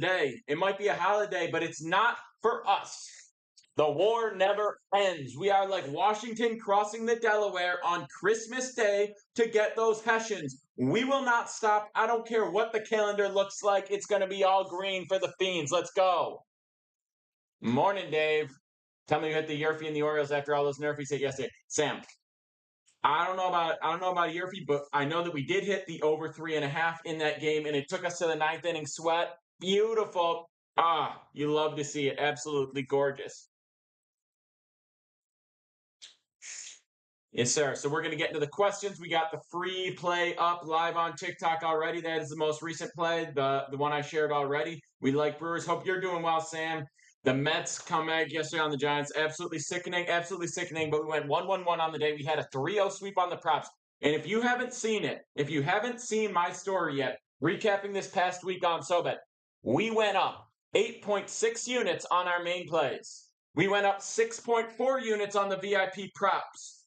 today. It might be a holiday, but it's not for us. The war never ends. We are like Washington crossing the Delaware on Christmas Day to get those Hessians. We will not stop. I don't care what the calendar looks like. It's going to be all green for the Fiends. Let's go. Morning, Dave. Tell me you hit the Yerfie and the Orioles after all those Nerfies hit yesterday. Sam, I don't know about Yerfie, but I know that we did hit the over 3.5 in that game, and it took us to the 9th inning sweat. Beautiful. You love to see it. Absolutely gorgeous. Yes, sir. So we're going to get into the questions. We got the free play up live on TikTok already. That is the most recent play, the one I shared already. We like Brewers. Hope you're doing well, Sam. The Mets comeback yesterday on the Giants. Absolutely sickening. Absolutely sickening. But we went 1-1-1 on the day. We had a 3-0 sweep on the props. And if you haven't seen it, if you haven't seen my story yet, recapping this past week on SoBet, we went up 8.6 units on our main plays. We went up 6.4 units on the VIP props.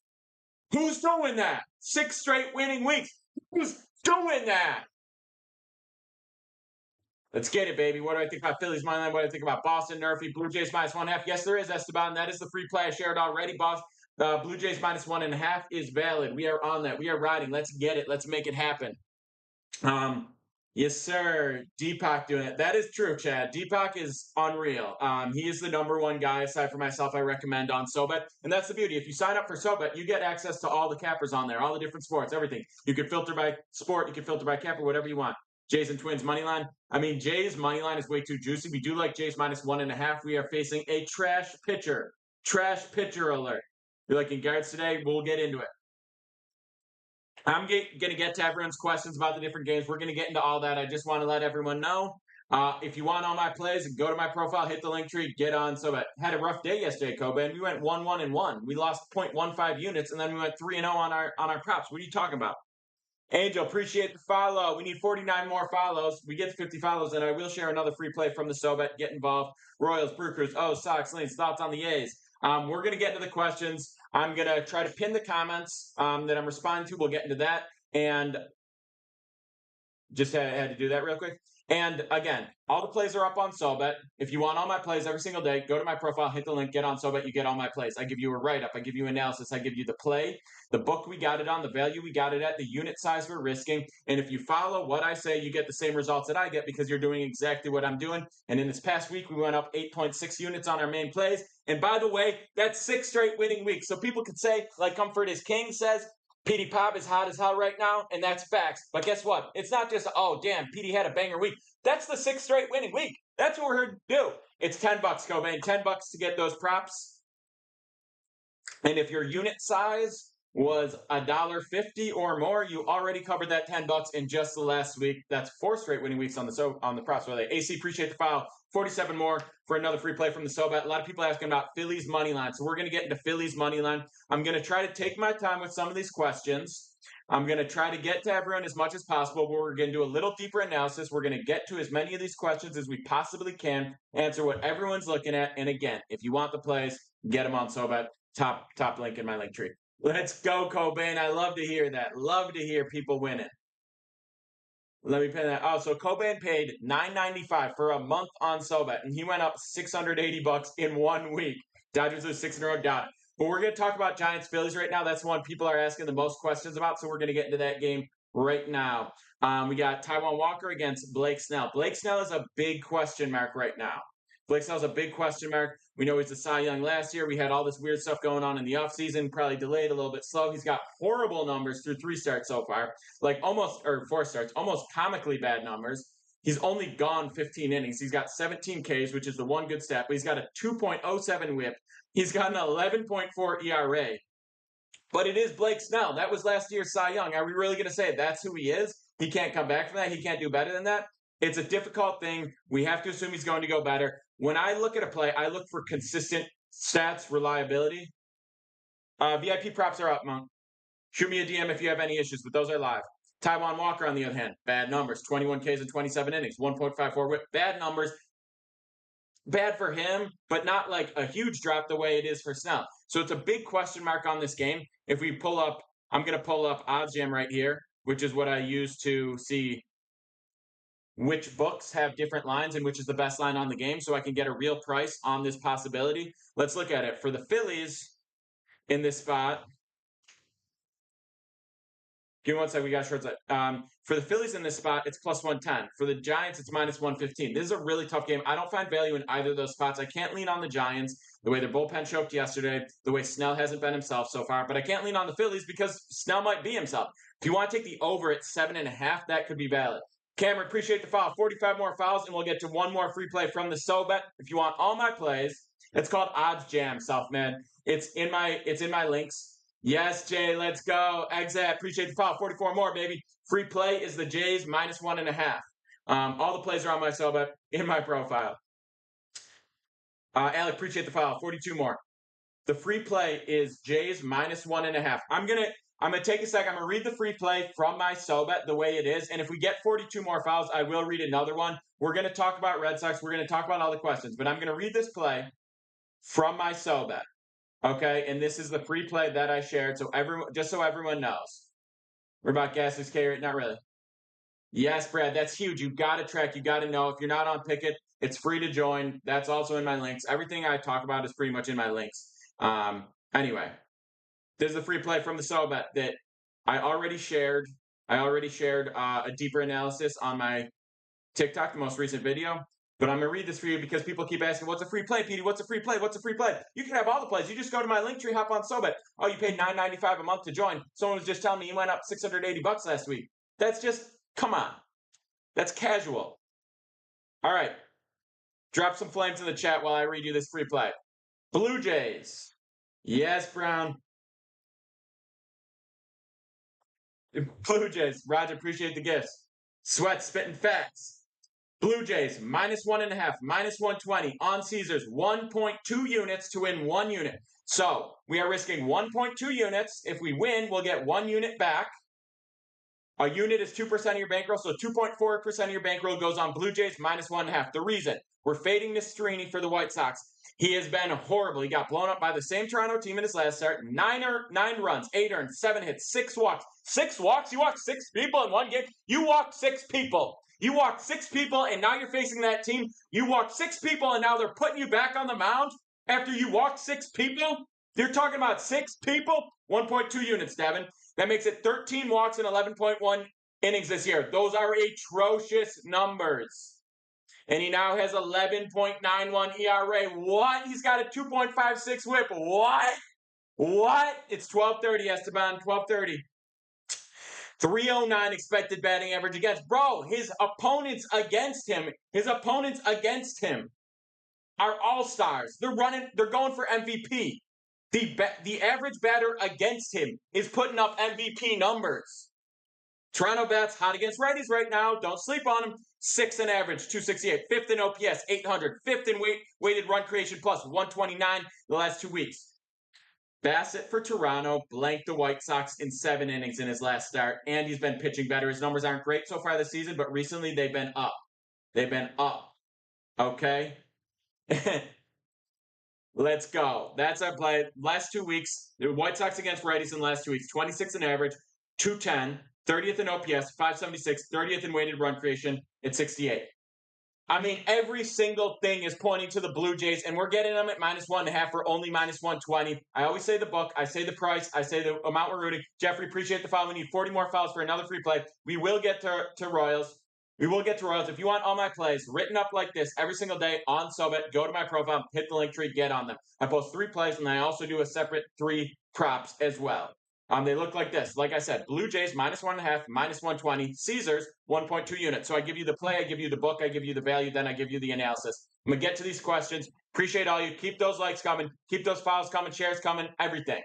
Who's doing that? 6 straight winning weeks. Who's doing that? Let's get it, baby. What do I think about Phillies money line? What do I think about Boston, Nerfy, Blue Jays -1/2? Yes, there is, Esteban. That is the free play I shared already. Blue Jays -1.5 is valid. We are on that. We are riding. Let's get it. Let's make it happen. Yes, sir. Deepak doing it. That is true, Chad. Deepak is unreal. He is the #1 guy, aside from myself, I recommend on SoBet. And that's the beauty. If you sign up for SoBet, you get access to all the cappers on there, all the different sports, everything. You can filter by sport. You can filter by capper, whatever you want. Jays and Twins money line. I mean, Jays money line is way too juicy. We do like Jays -1.5. We are facing a trash pitcher. Trash pitcher alert. You're liking guards today? We'll get into it. I'm going to get to everyone's questions about the different games. We're going to get into all that. I just want to let everyone know, if you want all my plays, go to my profile, hit the link tree, get on. So, but had a rough day yesterday, Coben. We went 1-1-1. We lost 0.15 units, and then we went 3-0 on our props. What are you talking about? Angel, appreciate the follow. We need 49 more follows. We get to 50 follows, and I will share another free play from the SoBet. Get involved. Royals, Brew Crews, Sox, Lanes, thoughts on the A's. We're going to get into the questions. I'm going to try to pin the comments that I'm responding to. We'll get into that. And just had to do that real quick. And again, all the plays are up on SoBet. If you want all my plays every single day, go to my profile, hit the link, get on SoBet, you get all my plays. I give you a write-up. I give you analysis. I give you the play, the book we got it on, the value we got it at, the unit size we're risking. And if you follow what I say, you get the same results that I get because you're doing exactly what I'm doing. And in this past week, we went up 8.6 units on our main plays. And by the way, that's 6 straight winning weeks. So people could say, like Comfort is King says, PD Pop is hot as hell right now, and that's facts. But guess what? It's not just, oh, damn, PD had a banger week. That's the 6th straight winning week. That's what we're here to do. It's $10, Cobain. $10 to get those props. And if your unit size was $1.50 or more, you already covered that $10 in just the last week. That's 4 straight winning weeks on the props. Really. AC, appreciate the file. 47 more for another free play from the SoBet. A lot of people asking about Phillies money line. So we're going to get into Phillies money line. I'm going to try to take my time with some of these questions. I'm going to try to get to everyone as much as possible, but we're going to do a little deeper analysis. We're going to get to as many of these questions as we possibly can, answer what everyone's looking at. And again, if you want the plays, get them on SoBet. Top link in my link tree. Let's go, Cobain. I love to hear that. Love to hear people winning. Let me pin that. Oh, so Cobain paid $9.95 for a month on SoBet, and he went up $680 in 1 week. Dodgers lose 6 in a row. Got it. But we're going to talk about Giants Phillies right now. That's one people are asking the most questions about, so we're going to get into that game right now. We got Taijuan Walker against Blake Snell. Blake Snell is a big question mark right now. Blake Snell's a big question mark. We know he's a Cy Young last year. We had all this weird stuff going on in the offseason, probably delayed, a little bit slow. He's got horrible numbers through 3 starts so far, like almost, or 4 starts, almost comically bad numbers. He's only gone 15 innings. He's got 17 Ks, which is the one good stat, but he's got a 2.07 whip. He's got an 11.4 ERA. But it is Blake Snell. That was last year's Cy Young. Are we really going to say that's who he is? He can't come back from that. He can't do better than that. It's a difficult thing. We have to assume he's going to go better. When I look at a play, I look for consistent stats, reliability. VIP props are up, Monk. Shoot me a DM if you have any issues, but those are live. Taijuan Walker, on the other hand, bad numbers. 21 Ks in 27 innings, 1.54 whip. Bad numbers. Bad for him, but not like a huge drop the way it is for Snell. So it's a big question mark on this game. If we pull up, I'm going to pull up OddsJam right here, which is what I use to see which books have different lines and which is the best line on the game so I can get a real price on this possibility. Let's look at it. For the Phillies in this spot, give me one second. We got shorts. For the Phillies in this spot, it's plus 110. For the Giants, it's minus 115. This is a really tough game. I don't find value in either of those spots. I can't lean on the Giants the way their bullpen choked yesterday, the way Snell hasn't been himself so far. But I can't lean on the Phillies because Snell might be himself. If you want to take the over at 7.5, that could be valid. Cameron, appreciate the foul. 45 more fouls, and we'll get to one more free play from the SoBet. If you want all my plays, it's called Odds Jam, Southman. It's in my links. Yes, Jay, let's go. Exit. Appreciate the foul. 44 more, baby. Free play is the Jays minus 1.5. All the plays are on my SoBet in my profile. Alec, appreciate the foul. 42 more. The free play is Jays minus 1.5. I'm gonna take a second. I'm gonna read the free play from my SoBet the way it is. And if we get 42 more fouls, I will read another one. We're gonna talk about Red Sox. We're gonna talk about all the questions, but I'm gonna read this play from my SoBet. Okay, and this is the free play that I shared, so everyone knows. We're about Gasly's K rate, not really. Yes, Brad, that's huge. You got to track. You got to know. If you're not on Pickett, it's free to join. That's also in my links. Everything I talk about is pretty much in my links. Anyway, this is the free play from the SoBet that I already shared. I already shared a deeper analysis on my TikTok, the most recent video. But I'm going to read this for you because people keep asking, what's a free play, Petey? What's a free play? What's a free play? You can have all the plays. You just go to my link tree, hop on SoBet. Oh, you paid $9.95 a month to join. Someone was just telling me you went up $680 last week. That's just, come on. That's casual. All right. Drop some flames in the chat while I read you this free play. Blue Jays. Yes, Brown. Blue Jays. Roger, appreciate the gifts. Sweat, spitting facts. Blue Jays, minus 1.5, minus 120 on Caesars, 1.2 units to win 1 unit. So we are risking 1.2 units. If we win, we'll get 1 unit back. A unit is 2% of your bankroll, so 2.4% of your bankroll goes on Blue Jays minus 1.5. The reason we're fading Nestrini for the White Sox. He has been horrible. He got blown up by the same Toronto team in his last start. 9 runs, 8 earned, 7 hits, 6 walks. 6 walks? You walked 6 people in one game? You walked 6 people. You walked 6 people, and now you're facing that team. You walked 6 people, and now they're putting you back on the mound after you walked 6 people? They're talking about 6 people? 1.2 units, Devin. That makes it 13 walks and 11.1 innings this year. Those are atrocious numbers. And he now has 11.91 ERA. What? He's got a 2.56 whip. What? It's 12:30, Esteban. 12:30. 309 expected batting average against. Bro, his opponents against him are all-stars. They're going for MVP. The average batter against him is putting up MVP numbers. Toronto bats hot against righties right now. Don't sleep on him. 6th in average, 268. 5th in OPS, 800. 5th in weighted run creation plus, 129 the last 2 weeks. Bassett for Toronto blanked the White Sox in 7 innings in his last start, and he's been pitching better. His numbers aren't great so far this season, but recently they've been up. Okay? Let's go. That's our play. Last 2 weeks, the White Sox against righties in the last 2 weeks, 26 in average, 210, 30th in OPS, 576, 30th in weighted run creation, it's 68. I mean, every single thing is pointing to the Blue Jays, and we're getting them at minus 1.5 for only minus 120. I always say the book, I say the price, I say the amount we're rooting. Jeffrey, appreciate the foul. We need 40 more fouls for another free play. We will get to Royals. We will get to Royals. If you want all my plays written up like this every single day on SoBet, go to my profile, hit the link tree, get on them. I post 3 plays, and I also do a separate 3 props as well. They look like this. Like I said, Blue Jays minus 1.5, minus 120. Caesars 1.2 units. So I give you the play, I give you the book, I give you the value, then I give you the analysis. I'm gonna get to these questions. Appreciate all you. Keep those likes coming. Keep those files coming. Shares coming. Everything.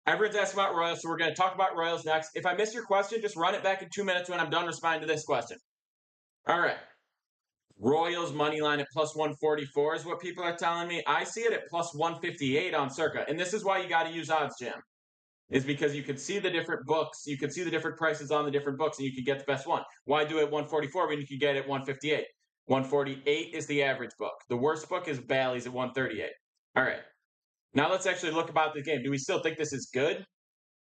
Everyone's asking about Royals, so we're gonna talk about Royals next. If I miss your question, just run it back in 2 minutes when I'm done responding to this question. All right. Royals money line at plus 144 is what people are telling me. I see it at plus 158 on Circa, and this is why you got to use Odds Jam. Is because you can see the different books, you can see the different prices on the different books, and you can get the best one. Why do it at 144 when you can get it at 158? 148 is the average book. The worst book is Bally's at 138. All right. Now let's actually look about the game. Do we still think this is good?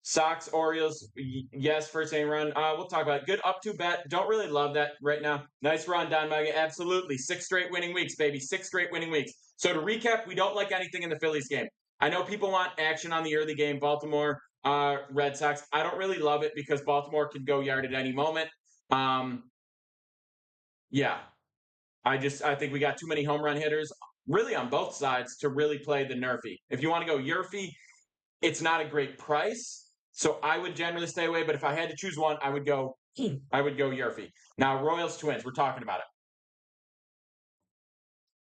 Sox, Orioles, yes, first inning run. We'll talk about it. Good up to bet. Don't really love that right now. Nice run, Don Maga. Absolutely. 6 straight winning weeks, baby. 6 straight winning weeks. So to recap, we don't like anything in the Phillies game. I know people want action on the early game. Baltimore, Red Sox. I don't really love it because Baltimore can go yard at any moment. Yeah, I think we got too many home run hitters, really on both sides, to really play the Nerfy. If you want to go Yerfy, it's not a great price, so I would generally stay away. But if I had to choose one, I would go Yerfy. Now Royals Twins, we're talking about it.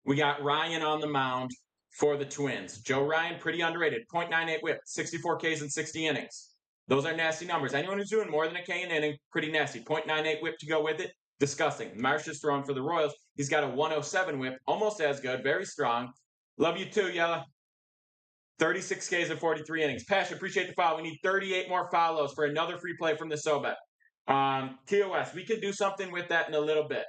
We got Ryan on the mound for the Twins. Joe Ryan, pretty underrated, .98 WHIP, 64 Ks in 60 innings. Those are nasty numbers. Anyone who's doing more than a K an inning, pretty nasty. .98 WHIP to go with it, disgusting. Marsh's throwing for the Royals. He's got a 107 WHIP, almost as good, very strong. Love you too, Yella. 36 Ks in 43 innings. Pash, appreciate the follow. We need 38 more follows for another free play from the Sobet. TOS, we could do something with that in a little bit.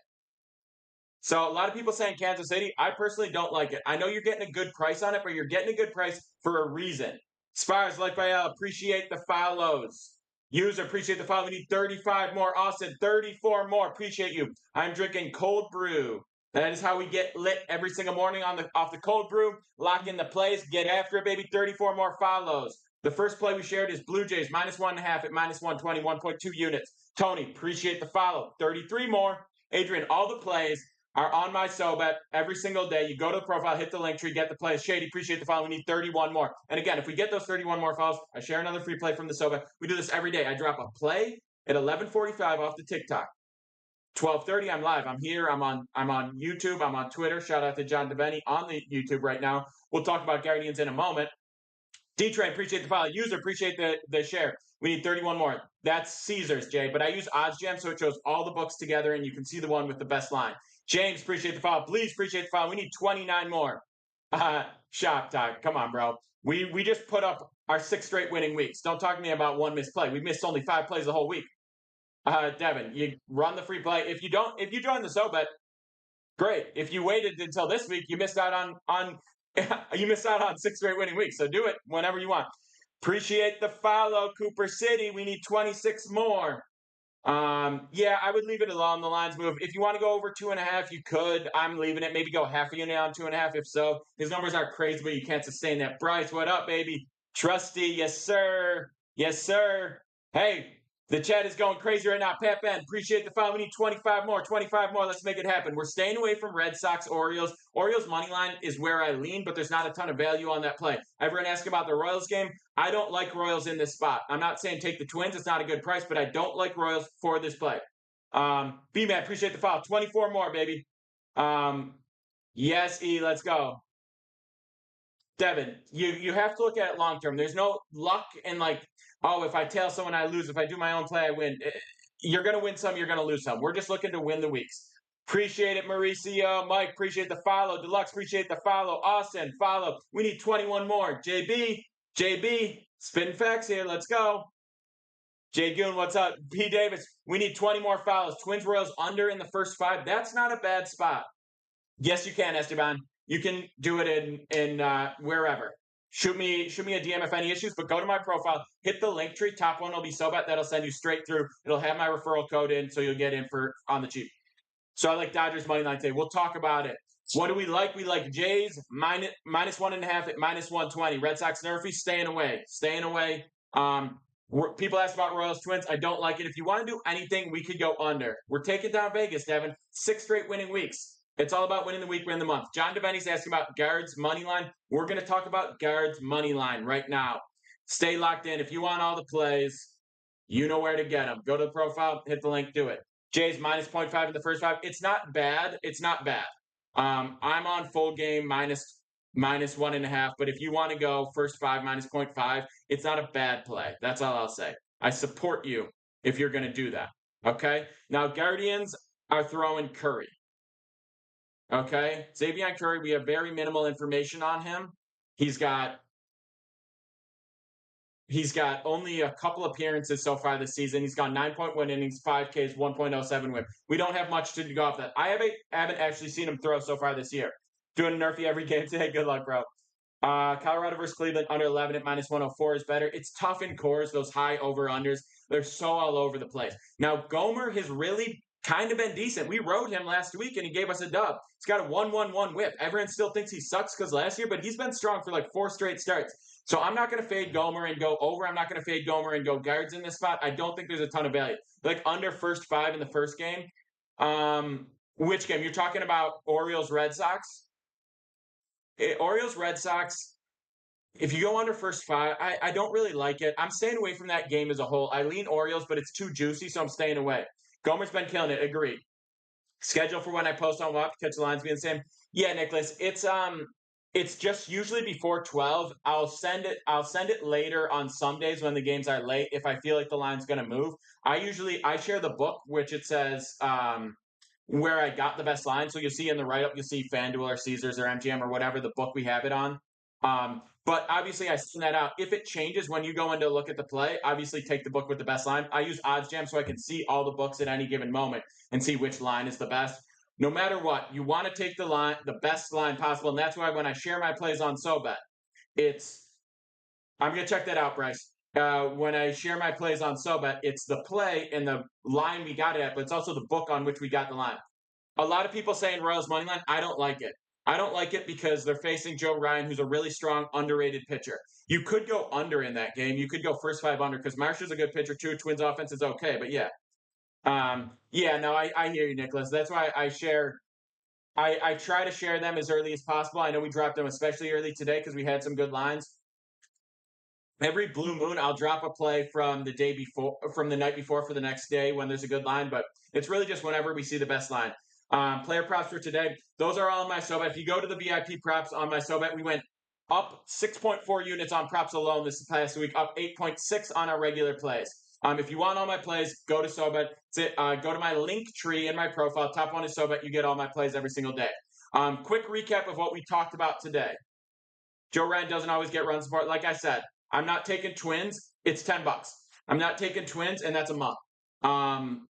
So a lot of people saying Kansas City. I personally don't like it. I know you're getting a good price on it, but you're getting a good price for a reason. Spires, like by appreciate the follows. User, appreciate the follow. We need 35 more. Austin, 34 more. Appreciate you. I'm drinking cold brew. That is how we get lit every single morning off the cold brew. Lock in the plays. Get after it, baby. 34 more follows. The first play we shared is Blue Jays -1.5 at -120, 1.2 units. Tony, appreciate the follow. 33 more. Adrian, all the plays are on my SoBet every single day. You go to the profile, hit the link tree, get the plays. Shady, appreciate the follow. We need 31 more. And again, if we get those 31 more follows, I share another free play from the SoBet. We do this every day. I drop a play at 11:45 off the TikTok. 12:30, I'm live. I'm here. I'm on YouTube. I'm on Twitter. Shout out to John DeBenny on the YouTube right now. We'll talk about Guardians in a moment. D-Train, appreciate the follow. User, appreciate the share. We need 31 more. That's Caesars, Jay. But I use OddsJam, so it shows all the books together, and you can see the one with the best line. James, appreciate the follow. Please appreciate the follow. We need 29 more. Shop talk. Come on, bro. We just put up our 6 straight winning weeks. Don't talk to me about one missed play. We missed only 5 plays the whole week. Devin, you run the free play. If you join the SoBet, great. If you waited until this week, you missed out on 6 straight winning weeks. So do it whenever you want. Appreciate the follow, Cooper City. We need 26 more. Yeah, I would leave it alone. The lines move. If you want to go over 2.5, you could. I'm leaving it. Maybe go half a unit on 2.5. If so, his numbers are crazy, but you can't sustain that. Bryce, what up, baby? Trusty, yes sir, yes sir. Hey, the chat is going crazy right now. Pat Ben, appreciate the follow. We need 25 more. 25 more. Let's make it happen. We're staying away from Red Sox, Orioles. Orioles money line is where I lean, but there's not a ton of value on that play. Everyone asking about the Royals game. I don't like Royals in this spot. I'm not saying take the Twins. It's not a good price, but I don't like Royals for this play. B-Man, appreciate the follow. 24 more, baby. Yes, E, let's go. Devin, you have to look at it long term. There's no luck in if I tail someone, I lose. If I do my own play, I win. You're going to win some, you're going to lose some. We're just looking to win the weeks. Appreciate it, Mauricio. Mike, appreciate the follow. Deluxe, appreciate the follow. Austin, follow. We need 21 more. JB, spin facts here. Let's go. Jay Goon, what's up? P. Davis, we need 20 more follows. Twins Royals under in the first 5. That's not a bad spot. Yes, you can, Esteban. You can do it in wherever. Shoot me a DM if any issues, but go to my profile, hit the link tree. Top one will be SoBet. That'll send you straight through. It'll have my referral code in, so you'll get in on the cheap. So I like Dodgers money line today. We'll talk about it. What do we like? We like Jays -1.5 at -120. Red Sox Nerfy staying away. People ask about Royals Twins. I don't like it. If you want to do anything, we could go under. We're taking down Vegas, Devin. 6 straight winning weeks. It's all about winning the week, win the month. John DeBenny's asking about Guards money line. We're going to talk about Guards money line right now. Stay locked in. If you want all the plays, you know where to get them. Go to the profile, hit the link, do it. Jays -0.5 in the first 5. It's not bad. I'm on full game -1.5. But if you want to go first 5 -0.5, it's not a bad play. That's all I'll say. I support you if you're going to do that. Okay? Now, Guardians are throwing Curry. Okay, Xavier Curry, we have very minimal information on him. He's got only a couple appearances so far this season. He's gone 9.1 innings, 5 Ks, 1.07 WHIP. We don't have much to go off that. I haven't actually seen him throw so far this year. Doing Nerfy every game today. Good luck, bro. Colorado versus Cleveland under 11 at -104 is better. It's tough in cores, those high over-unders. They're so all over the place. Now, Gomer has really kind of been decent. We rode him last week, and he gave us a dub. He's got a 1-1-1 whip. Everyone still thinks he sucks because last year, but he's been strong for like 4 straight starts. So I'm not going to fade Gomer and go over. I'm not going to fade Gomer and go guards in this spot. I don't think there's a ton of value. Like under first 5 in the first game. Which game? You're talking about Orioles-Red Sox? Orioles-Red Sox, if you go under first 5, I don't really like it. I'm staying away from that game as a whole. I lean Orioles, but it's too juicy, so I'm staying away. Gomer's been killing it. Agreed. Schedule for when I post on WAP, catch the lines being the same. Yeah, Nicholas, it's just usually before 12. I'll send it later on some days when the games are late if I feel like the line's going to move. I share the book, which it says where I got the best line. So you'll see in the write-up, you'll see FanDuel or Caesars or MGM or whatever the book we have it on. But obviously I send that out. If it changes when you go in to look at the play, obviously take the book with the best line. I use OddsJam so I can see all the books at any given moment and see which line is the best. No matter what, you want to take the line, the best line possible. And that's why when I share my plays on SoBet, I'm going to check that out, Bryce. When I share my plays on SoBet, it's the play and the line we got it at, but it's also the book on which we got the line. A lot of people saying Royals money line. I don't like it. I don't like it because they're facing Joe Ryan, who's a really strong, underrated pitcher. You could go under in that game. You could go first 5 under because Marshall's a good pitcher too. Twins offense is okay, but yeah. No, I hear you, Nicholas. That's why I share. I try to share them as early as possible. I know we dropped them especially early today because we had some good lines. Every blue moon, I'll drop a play from the night before for the next day when there's a good line, but it's really just whenever we see the best line. Player props for today, those are all on my SoBet. If you go to the VIP props on my SoBet, we went up 6.4 units on props alone this past week, up 8.6 on our regular plays. If you want all my plays, go to SoBet. Go to my link tree in my profile. Top one is SoBet. You get all my plays every single day. Quick recap of what we talked about today. Joe Ryan doesn't always get run support. Like I said, I'm not taking Twins. It's $10. I'm not taking Twins, and that's a month.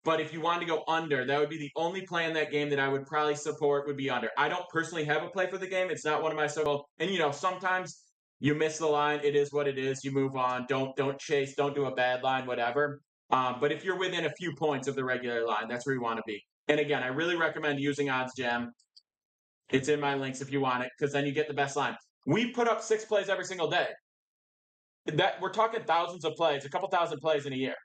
But if you wanted to go under, that would be the only play in that game that I would probably support would be under. I don't personally have a play for the game. It's not one of my and sometimes you miss the line. It is what it is. You move on. Don't chase. Don't do a bad line, whatever. But if you're within a few points of the regular line, that's where you want to be. And again, I really recommend using OddsJam. It's in my links if you want it, because then you get the best line. We put up 6 plays every single day. That we're talking thousands of plays, a couple thousand plays in a year.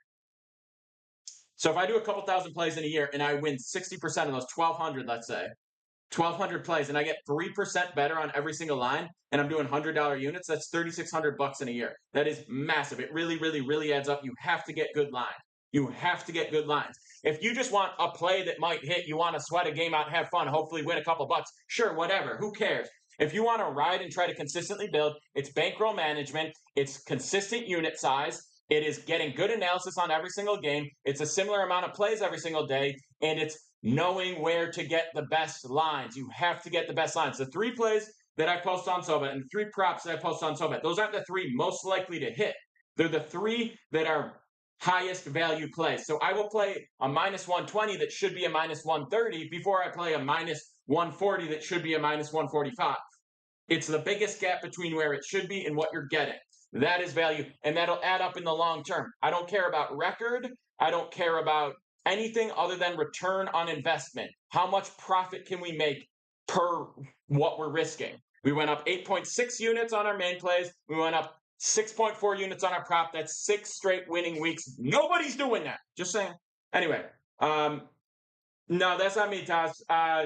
So if I do a couple thousand plays in a year and I win 60% of those 1,200, let's say, 1,200 plays, and I get 3% better on every single line, and I'm doing $100 units, that's $3,600 in a year. That is massive. It really, really, really adds up. You have to get good lines. You have to get good lines. If you just want a play that might hit, you want to sweat a game out, have fun, hopefully win a couple bucks, sure, whatever. Who cares? If you want to ride and try to consistently build, it's bankroll management, it's consistent unit size, it is getting good analysis on every single game, it's a similar amount of plays every single day, and it's knowing where to get the best lines. You have to get the best lines. The 3 plays that I post on SoBet and the 3 props that I post on SoBet, those aren't the 3 most likely to hit. They're the 3 that are highest value plays. So I will play a -120 that should be a -130 before I play a -140 that should be a -145. It's the biggest gap between where it should be and what you're getting. That is value, and that'll add up in the long term. I don't care about record. I don't care about anything other than return on investment. How much profit can we make per what we're risking? We went up 8.6 units on our main plays. We went up 6.4 units on our prop. That's 6 straight winning weeks. Nobody's doing that. Just saying. Anyway, no, that's not me, Toss.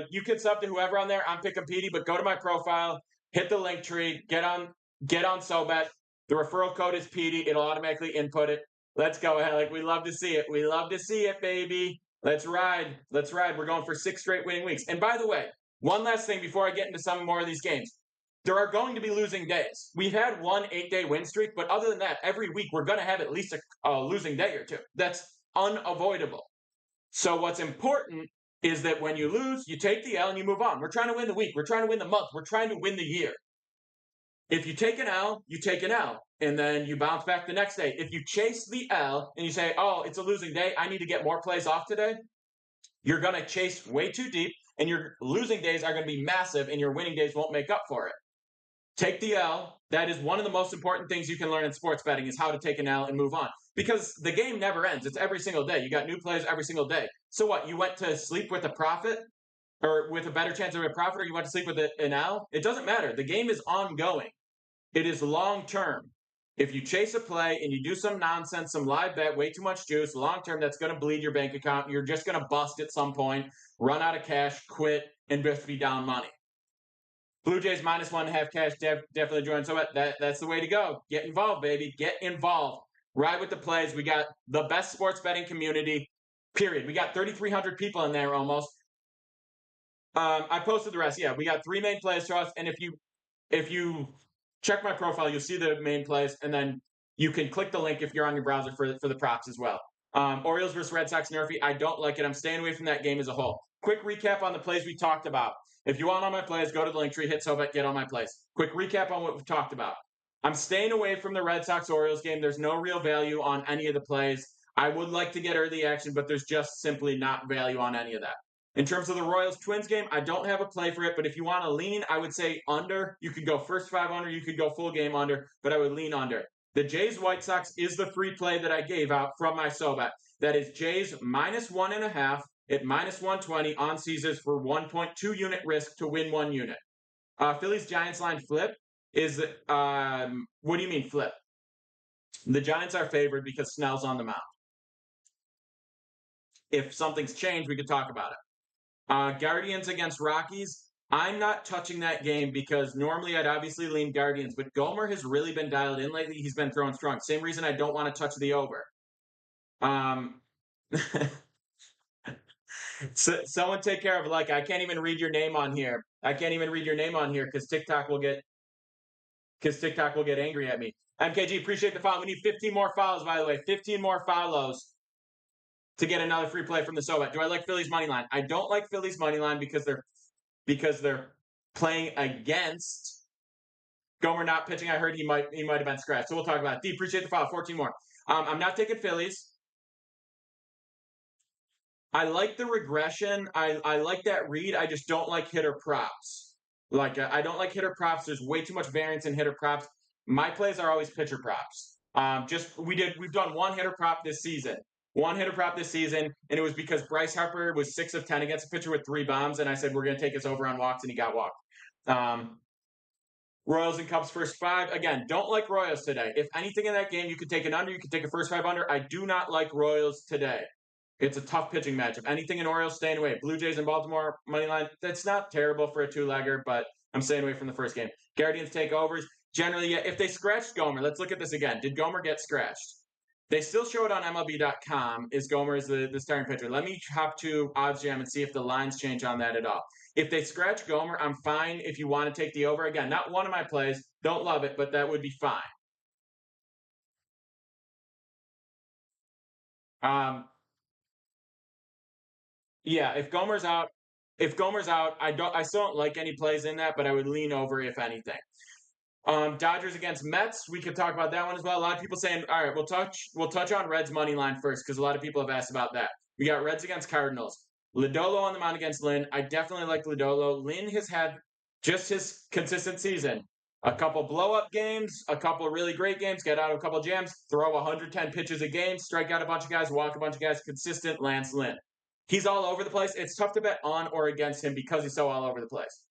You can sub to whoever on there. I'm picking Petey, but go to my profile, hit the link tree, get on SoBet. The referral code is Petey. It'll automatically input it. Let's go, Alec. We love to see it. We love to see it, baby. Let's ride. Let's ride. We're going for 6 straight winning weeks. And by the way, one last thing before I get into some more of these games. There are going to be losing days. We've had one 8-day win streak, but other than that, every week we're going to have at least a losing day or two. That's unavoidable. So what's important is that when you lose, you take the L and you move on. We're trying to win the week. We're trying to win the month. We're trying to win the year. If you take an L, you take an L, and then you bounce back the next day. If you chase the L and you say, oh, it's a losing day, I need to get more plays off today, you're going to chase way too deep, and your losing days are going to be massive, and your winning days won't make up for it. take the L. That is one of the most important things you can learn in sports betting is how to take an L and move on. Because the game never ends. It's every single day. You got new players every single day. So what? You went to sleep with a profit or with a better chance of a profit, or you went to sleep with an L? It doesn't matter. The game is ongoing. It is long term. If you chase a play and you do some nonsense, some live bet, way too much juice, long term, that's going to bleed your bank account. You're just going to bust at some point, run out of cash, quit, and just be down money. Blue Jays -1.5 cash, definitely join. So that's the way to go. Get involved, baby. Get involved. Ride with the plays. We got the best sports betting community, period. We got 3,300 people in there almost. I posted the rest. Yeah, we got 3 main plays to us. And if you check my profile, you'll see the main plays, and then you can click the link if you're on your browser for the props as well. Orioles versus Red Sox Nerfy. I don't like it. I'm staying away from that game as a whole. Quick recap on the plays we talked about. If you want all my plays, go to the link tree, hit SoBet, get all my plays. Quick recap on what we've talked about. I'm staying away from the Red Sox Orioles game. There's no real value on any of the plays. I would like to get early action, but there's just simply not value on any of that. In terms of the Royals Twins game, I don't have a play for it, but if you want to lean, I would say under. You could go first 5 under, you could go full game under, but I would lean under. The Jays White Sox is the free play that I gave out from my SoBet. That is Jays -1.5 at -120 on Caesars for 1.2 unit risk to win 1 unit. Phillies Giants line flip is what do you mean flip? The Giants are favored because Snell's on the mound. If something's changed, we could talk about it. Guardians against Rockies. I'm not touching that game because normally I'd obviously lean Guardians, but Gomer has really been dialed in lately. He's been throwing strong. Same reason I don't want to touch the over. So, someone take care of I can't even read your name on here. I can't even read your name on here because TikTok will get angry at me. MKG, appreciate the follow. We need 15 more follows, by the way. 15 more follows to get another free play from the SoBet. Do I like Phillies money line? I don't like Phillies money line because they're playing against Gomer not pitching. I heard he might have been scratched. So we'll talk about it. D, appreciate the follow. 14 more. I'm not taking Phillies. I like the regression. I like that read. I just don't like hitter props. I don't like hitter props. There's way too much variance in hitter props. My plays are always pitcher props. We've done one hitter prop this season. And it was because Bryce Harper was 6 of 10 against a pitcher with 3 bombs, and I said we're going to take his over on walks, and he got walked. Royals and Cubs first 5. Again, don't like Royals today. If anything in that game, you could take an under. You could take a first 5 under. I do not like Royals today. It's a tough pitching matchup. Anything in Orioles, staying away. Blue Jays and Baltimore money line. That's not terrible for a 2-legger, but I'm staying away from the first game. Guardians take overs. Generally, yeah, if they scratched Gomer, let's look at this again. Did Gomer get scratched? They still show it on MLB.com. Is Gomer is the starting pitcher? Let me hop to OddsJam and see if the lines change on that at all. If they scratch Gomer, I'm fine if you want to take the over. Again, not one of my plays. Don't love it, but that would be fine. Yeah, if Gomer's out, I still don't like any plays in that, but I would lean over if anything. Dodgers against Mets, we could talk about that one as well. A lot of people saying, all right, we'll touch on Reds money line first because a lot of people have asked about that. We got Reds against Cardinals. Lodolo on the mound against Lynn. I definitely like Lodolo. Lynn has had just his consistent season. A couple blow-up games, a couple really great games, get out of a couple jams, throw 110 pitches a game, strike out a bunch of guys, walk a bunch of guys, consistent Lance Lynn. He's all over the place. It's tough to bet on or against him because he's so all over the place.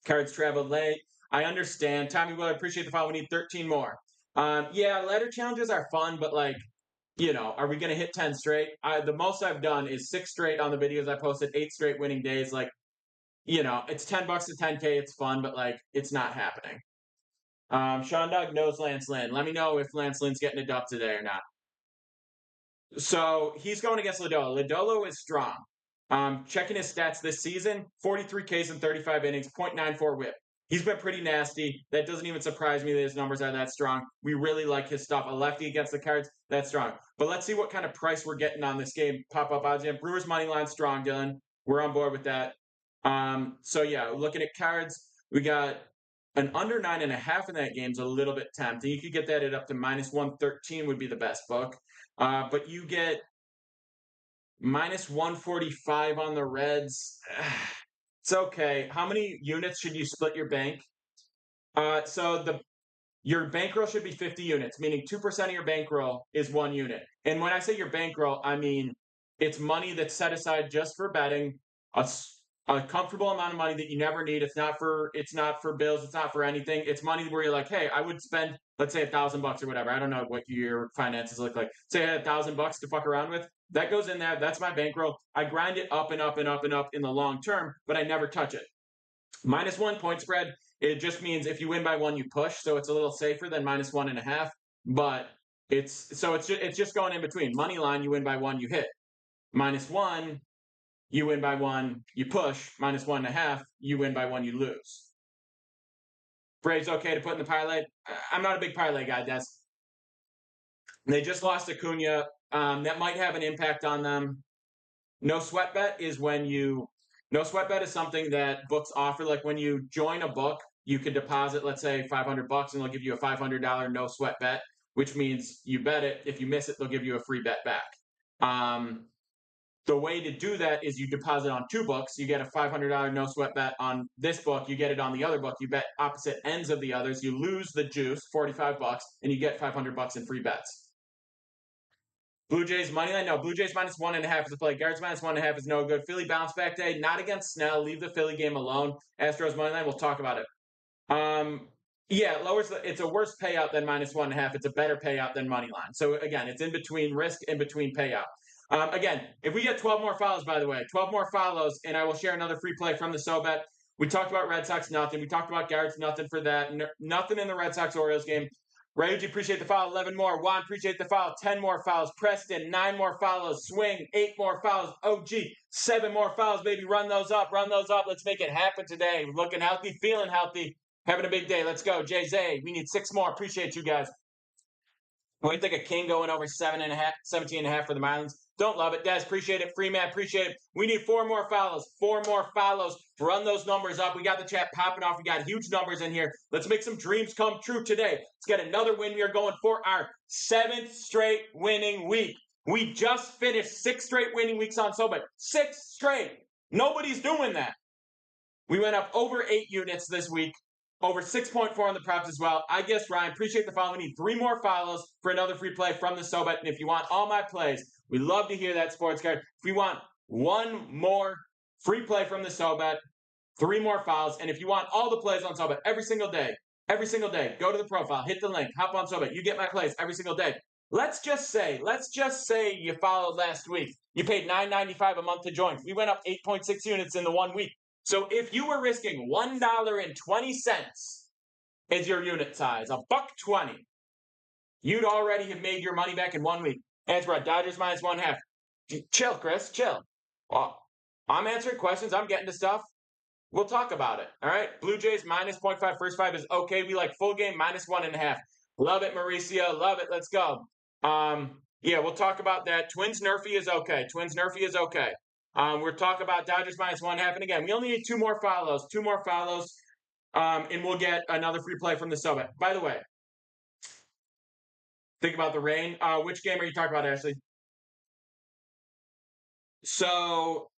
Cards traveled late. I understand. Tommy Will, I appreciate the follow. We need 13 more. Yeah, ladder challenges are fun, but are we going to hit 10 straight? The most I've done is 6 straight on the videos I posted, 8 straight winning days. It's $10 to 10K. It's fun, but it's not happening. Sean Doug knows Lance Lynn. Let me know if Lance Lynn's getting a dub today or not. So he's going against Lodolo. Lodolo is strong. Checking his stats this season, 43 Ks in 35 innings, .94 whip. He's been pretty nasty. That doesn't even surprise me that his numbers are that strong. We really like his stuff. A lefty against the Cards, that's strong. But let's see what kind of price we're getting on this game. Pop-up odds. Yeah, Brewers money line strong, Dylan. We're on board with that. So yeah, looking at Cards, we got an under 9.5 in that game is a little bit tempting. You could get that at up to -113 would be the best book. But you get -145 on the Reds. It's okay. How many units should you split your bank? So your bankroll should be 50 units, meaning 2% of your bankroll is 1 unit. And when I say your bankroll, I mean it's money that's set aside just for betting, a comfortable amount of money that you never need. It's not for bills, it's not for anything. It's money where you're like, hey, I would spend, let's say, $1,000 or whatever. I don't know what your finances look like. Say I had $1,000 to fuck around with. That goes in there. That's my bankroll. I grind it up and up and up and up in the long term, but I never touch it. -1 point spread, it just means if you win by 1, you push. So it's a little safer than -1.5. But it's just going in between. Money line, you win by 1, you hit. -1, you win by 1, you push. -1.5, you win by 1, you lose. Braves okay to put in the parlay. I'm not a big parlay guy, Des. They just lost Acuna. That might have an impact on them. No sweat bet is no sweat bet is something that books offer. Like when you join a book, you could deposit, let's say, $500, and they'll give you a $500 no sweat bet, which means you bet it. If you miss it, they'll give you a free bet back. The way to do that is you deposit on 2 books. You get a $500 no sweat bet on this book. You get it on the other book. You bet opposite ends of the others. You lose the juice, $45, and you get $500 in free bets. Blue Jays money line, no. Blue Jays -1.5 is a play. Guards -1.5 is no good. Philly bounce back day, not against Snell. Leave the Philly game alone. Astros money line, we'll talk about it. Yeah, it lowers it's a worse payout than -1.5. It's a better payout than money line. So again, it's in between risk, in between payout. Again, if we get 12 more follows, by the way, 12 more follows, and I will share another free play from the SoBet. We talked about Red Sox, nothing. We talked about Guards, nothing for that. Nothing in the Red Sox Orioles game. Rage, appreciate the follow. 11 more. Juan, appreciate the follow. 10 more follows. Preston, 9 more follows. Swing, 8 more follows. OG, 7 more follows, baby. Run those up. Run those up. Let's make it happen today. Looking healthy, feeling healthy, having a big day. Let's go. Jay, we need 6 more. Appreciate you guys. What do you think of King going over 17.5 for the Marlins? Don't love it. Des, appreciate it. Freeman, appreciate it. We need 4 more follows. 4 more follows. Run those numbers up. We got the chat popping off. We got huge numbers in here. Let's make some dreams come true today. Let's get another win. We are going for our 7th straight winning week. We just finished 6 straight winning weeks on SoBet. 6 straight. Nobody's doing that. We went up over 8 units this week. Over 6.4 on the props as well. I guess, Ryan, appreciate the follow. We need 3 more follows for another free play from the SoBet. And if you want all my plays, we love to hear that, sports card. If you want 1 more free play from the SoBet, 3 more follows. And if you want all the plays on SoBet every single day, go to the profile, hit the link, hop on SoBet. You get my plays every single day. Let's just say you followed last week. You paid $9.95 a month to join. We went up 8.6 units in the 1 week. So if you were risking $1.20 as your unit size, $1.20, you'd already have made your money back in 1 week. Answer at Dodgers -1.5. Chill, Chris, chill. Well, I'm answering questions. I'm getting to stuff. We'll talk about it. All right. Blue Jays -0.5. First 5 is okay. We like full game -1.5. Love it, Mauricio. Love it. Let's go. Yeah, we'll talk about that. Twins Nerfy is okay. We're talking about Dodgers -1.5. And again, we only need 2 more follows. 2 more follows. And we'll get another free play from the SoBet. By the way, think about the rain. Which game are you talking about, Ashley? So,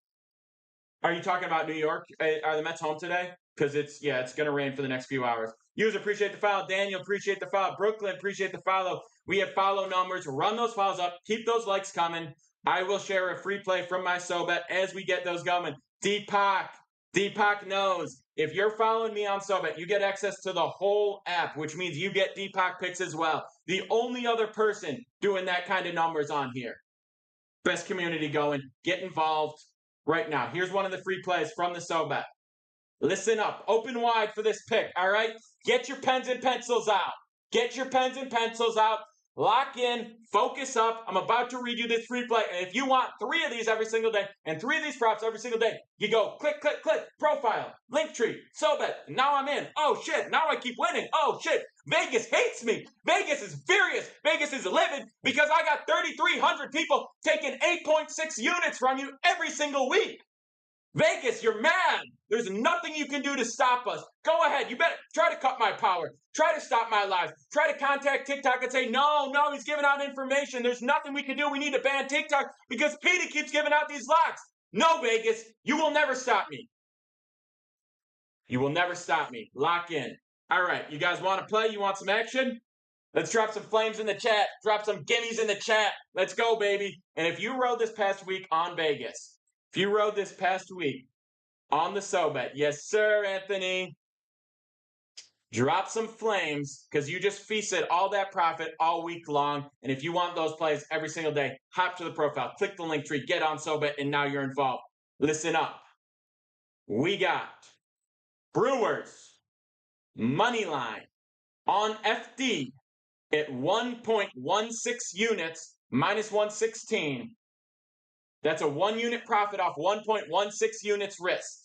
are you talking about New York? Are the Mets home today? Because it's going to rain for the next few hours. User, appreciate the follow. Daniel, appreciate the follow. Brooklyn, appreciate the follow. We have follow numbers. Run those follows up. Keep those likes coming. I will share a free play from my SoBet as we get those going. Deepak knows. If you're following me on SoBet, you get access to the whole app, which means you get Deepak Picks as well. The only other person doing that kind of numbers on here. Best community going. Get involved right now. Here's one of the free plays from the SoBet. Listen up. Open wide for this pick, all right? Get your pens and pencils out. Lock in, focus up. I'm about to read you this free play. And if you want 3 of these every single day and 3 of these props every single day, you go click, profile, link tree, SoBet. Now I'm in. Oh, shit. Now I keep winning. Oh, shit. Vegas hates me. Vegas is furious. Vegas is livid because I got 3,300 people taking 8.6 units from you every single week. Vegas, you're mad. There's nothing you can do to stop us. Go ahead. You better try to cut my power. Try to stop my lives. Try to contact TikTok and say, no, he's giving out information. There's nothing we can do. We need to ban TikTok because Petey keeps giving out these locks. No, Vegas, you will never stop me. Lock in. All right, you guys want to play? You want some action? Let's drop some flames in the chat. Drop some gimmies in the chat. Let's go, baby. And if you rode this past week on Vegas, if you rode this past week on the SoBet, yes, sir, Anthony, drop some flames because you just feasted all that profit all week long. And if you want those plays every single day, hop to the profile, click the link tree, get on SoBet, and now you're involved. Listen up. We got Brewers money line on FD at 1.16 units minus 116. That's a 1 unit profit off 1.16 units risk.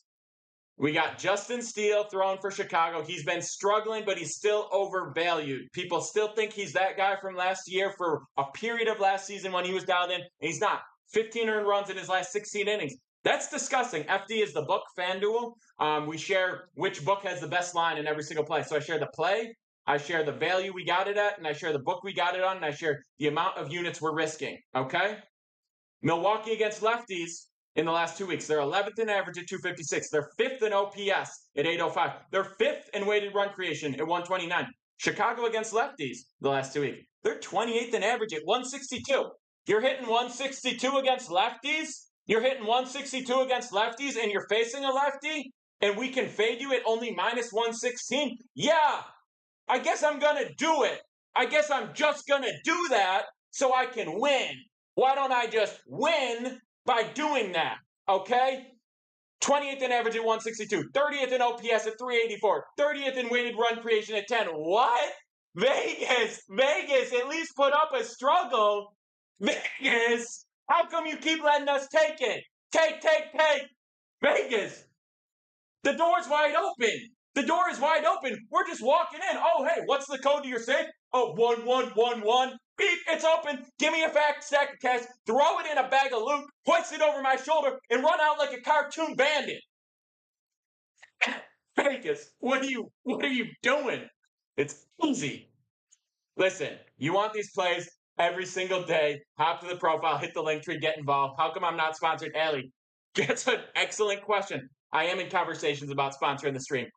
We got Justin Steele throwing for Chicago. He's been struggling, but he's still overvalued. People still think he's that guy from last year for a period of last season when he was dialed in, and he's not. 15 earned runs in his last 16 innings. That's disgusting. FD is the book, FanDuel. We share which book has the best line in every single play. So I share the play, I share the value we got it at, and I share the book we got it on, and I share the amount of units we're risking, okay? Milwaukee against lefties in the last 2 weeks. They're 11th in average at 256. They're 5th in OPS at 805. They're 5th in weighted run creation at 129. Chicago against lefties the last 2 weeks. They're 28th in average at 162. You're hitting 162 against lefties? You're hitting 162 against lefties and you're facing a lefty? And we can fade you at only minus 116? Yeah, I guess I'm going to do it. I guess I'm just going to do that so I can win. Why don't I just win by doing that, okay? 20th in average at 162, 30th in OPS at 384, 30th in weighted run creation at 10. What? Vegas, at least put up a struggle. Vegas, how come you keep letting us take it? Take. Vegas, the door's wide open. The door is wide open. We're just walking in. Oh, hey, what's the code to your safe? Oh, 1111. Beep, it's open. Give me a fat stack of cash. Throw it in a bag of loot. Hoist it over my shoulder and run out like a cartoon bandit. Vegas, what are you doing? It's easy. Listen, you want these plays every single day. Hop to the profile, hit the link tree, get involved. How come I'm not sponsored? Allie, that's an excellent question. I am in conversations about sponsoring the stream.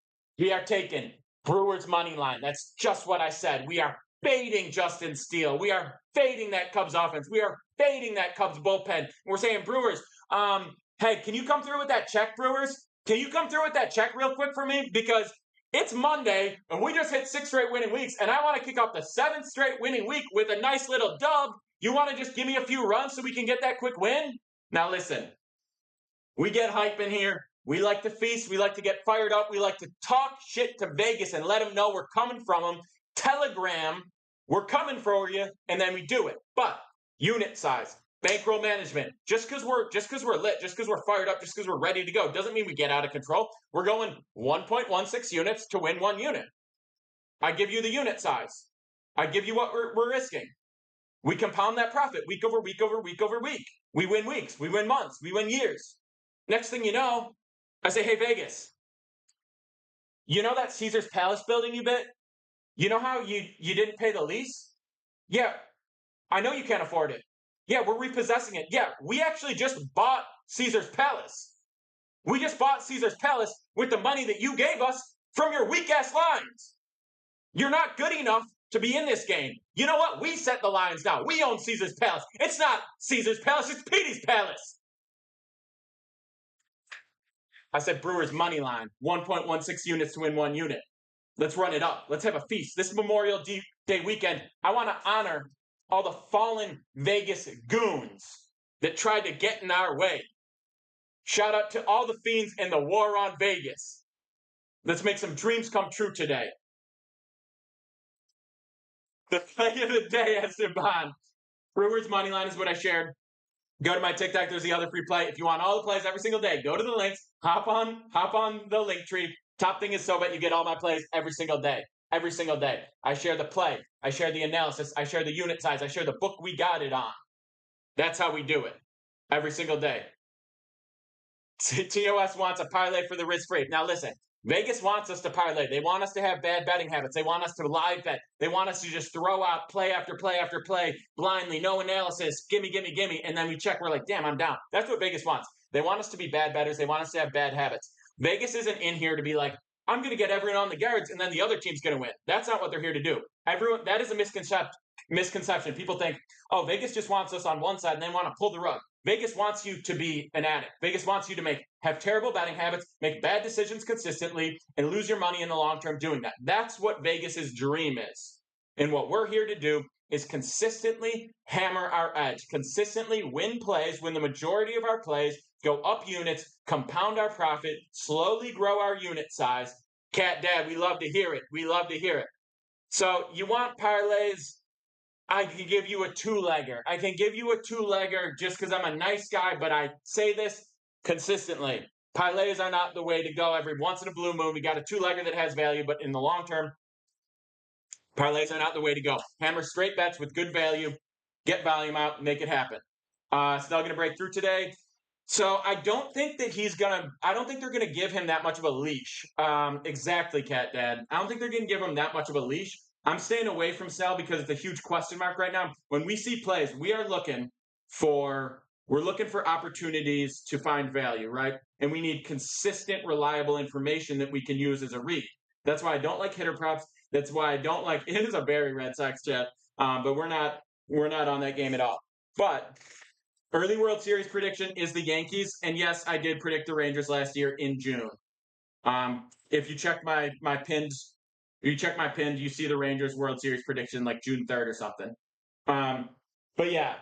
We are taking Brewers money line. That's just what I said. We are fading Justin Steele. We are fading that Cubs offense. We are fading that Cubs bullpen. We're saying, Brewers, hey, can you come through with that check, Brewers? Can you come through with that check real quick for me? Because it's Monday, and we just hit 6 straight winning weeks, and I want to kick off the 7th straight winning week with a nice little dub. You want to just give me a few runs so we can get that quick win? Now listen, we get hype in here. We like to feast. We like to get fired up. We like to talk shit to Vegas and let them know we're coming from them. Telegram, we're coming for you, and then we do it. But unit size, bankroll management, just because we're lit, just because we're fired up, just because we're ready to go, doesn't mean we get out of control. We're going 1.16 units to win 1 unit. I give you the unit size. I give you what we're risking. We compound that profit week over week over week over week. We win weeks. We win months. We win years. Next thing you know, I say, hey, Vegas, you know that Caesar's Palace building you bit? You know how you didn't pay the lease? Yeah, I know you can't afford it. Yeah, we're repossessing it. Yeah, we actually just bought Caesar's Palace. We just bought Caesar's Palace with the money that you gave us from your weak-ass lines. You're not good enough to be in this game. You know what? We set the lines now. We own Caesar's Palace. It's not Caesar's Palace, it's Petey's Palace. I said Brewers money line, 1.16 units to win 1 unit. Let's run it up. Let's have a feast. This Memorial Day weekend, I want to honor all the fallen Vegas goons that tried to get in our way. Shout out to all the fiends in the war on Vegas. Let's make some dreams come true today. The play of the day, Esteban. Brewers money line is what I shared. Go to my TikTok. There's the other free play. If you want all the plays every single day, go to the links. Hop on the link tree. Top thing is SoBet. You get all my plays every single day. Every single day. I share the play. I share the analysis. I share the unit size. I share the book we got it on. That's how we do it. Every single day. TOS wants a parlay for the risk-free. Now listen. Vegas wants us to parlay. They want us to have bad betting habits. They want us to live bet. They want us to just throw out play after play after play blindly, no analysis, gimme. And then we check. We're like, damn, I'm down. That's what Vegas wants. They want us to be bad bettors. They want us to have bad habits. Vegas isn't in here to be like, I'm going to get everyone on the guards, and then the other team's going to win. That's not what they're here to do. Everyone, that is a misconception. People think, oh, Vegas just wants us on one side and they want to pull the rug. Vegas wants you to be an addict. Vegas wants you to have terrible betting habits, make bad decisions consistently, and lose your money in the long term doing that. That's what Vegas's dream is. And what we're here to do is consistently hammer our edge, consistently win plays, win the majority of our plays, go up units, compound our profit, slowly grow our unit size. Cat Dad, we love to hear it. We love to hear it. So you want parlays? I can give you a two-legger. I can give you a two-legger just because I'm a nice guy, but I say this consistently. Parlays are not the way to go. Every once in a blue moon, we got a two-legger that has value, but in the long term, parlays are not the way to go. Hammer straight bets with good value, get volume out, make it happen. Still going to break through today. So I don't think that I don't think they're going to give him that much of a leash. Exactly, Cat Dad. I don't think they're going to give him that much of a leash. I'm staying away from Snell because it's a huge question mark right now. When we see plays, we're looking for opportunities to find value, right? And we need consistent, reliable information that we can use as a read. That's why I don't like hitter props. That's why I don't like. It is a very Red Sox chat, but we're not on that game at all. But early World Series prediction is the Yankees, and yes, I did predict the Rangers last year in June. If you check my pinned, you see the Rangers World Series prediction like June 3rd or something. But yeah,